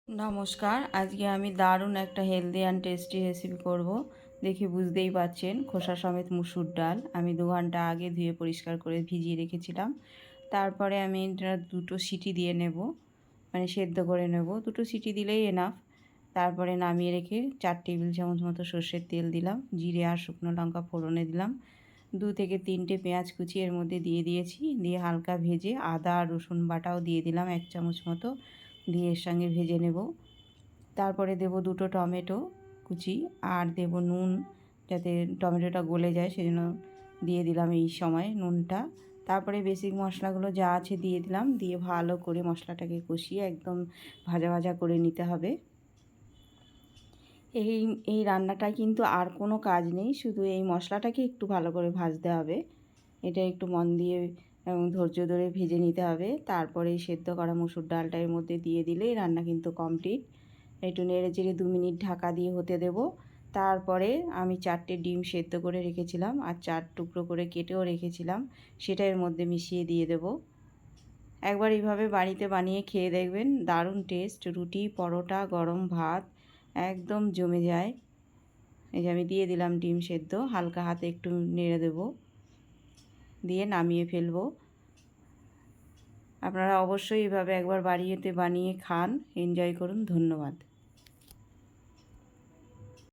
নমস্কার, আজকে আমি দারুণ একটা হেলদি অ্যান্ড টেস্টি রেসিপি করব। দেখে বুঝতেই পারছেন, খোসা সমেত মুসুর ডাল আমি 2 ঘন্টা আগে ধুয়ে পরিষ্কার করে ভিজিয়ে রেখেছিলাম। তারপরে আমি এটা 2টো সিটি দিয়ে নেব, মানে সেদ্ধ করে নেব। 2টো সিটি দিলেই এনাফ। তারপরে নামিয়ে রেখে 4 টেবিল চামচ মতো সর্ষের তেল দিলাম, জিরে আর শুকনো লঙ্কা ফোড়নে দিলাম, 2 থেকে 3টে পেঁয়াজ কুচি এর মধ্যে দিয়ে দিয়েছি। দিয়ে হালকা ভেজে আদা আর রসুন বাটাও দিয়ে দিলাম 1 চামচ মতো, দিয়ে এর সঙ্গে ভেজে নেব। তারপরে দেব 2টো টমেটো কুচি আর দেব নুন, যাতে টমেটোটা গলে যায় সেজন্য দিয়ে দিলাম এই সময় নুনটা। তারপরে বেসিক মশলাগুলো যা আছে দিয়ে দিলাম, দিয়ে ভালো করে মশলাটাকে কষিয়ে একদম ভাজা ভাজা করে নিতে হবে। এই এই রান্নাটায় কিন্তু আর কোনো কাজ নেই, শুধু এই মশলাটাকে একটু ভালো করে ভাজতে হবে। এটা একটু মন দিয়ে এবং ধৈর্য ধরে ভেজে নিতে হবে। তারপরে এই সেদ্ধ করা মুসুর ডালটা এর মধ্যে দিয়ে দিলেই রান্না কিন্তু কমপ্লিট। একটু নেড়ে চেড়ে 2 মিনিট ঢাকা দিয়ে হতে দেব। তারপরে আমি 4টে ডিম সেদ্ধ করে রেখেছিলাম আর 4 টুকরো করে কেটেও রেখেছিলাম, সেটা এর মধ্যে মিশিয়ে দিয়ে দেব। একবার এইভাবে বাড়িতে বানিয়ে খেয়ে দেখবেন, দারুণ টেস্ট। রুটি, পরোটা, গরম ভাত একদম জমে যায়। এই যে আমি দিয়ে দিলাম ডিম সেদ্ধ, হালকা হাতে একটু নেড়ে দেব, দিয়ে নামিয়ে ফেলবো। আপনারা অবশ্যই এভাবে একবার বাড়িতে বানিয়ে খান, এনজয় করুন। ধন্যবাদ।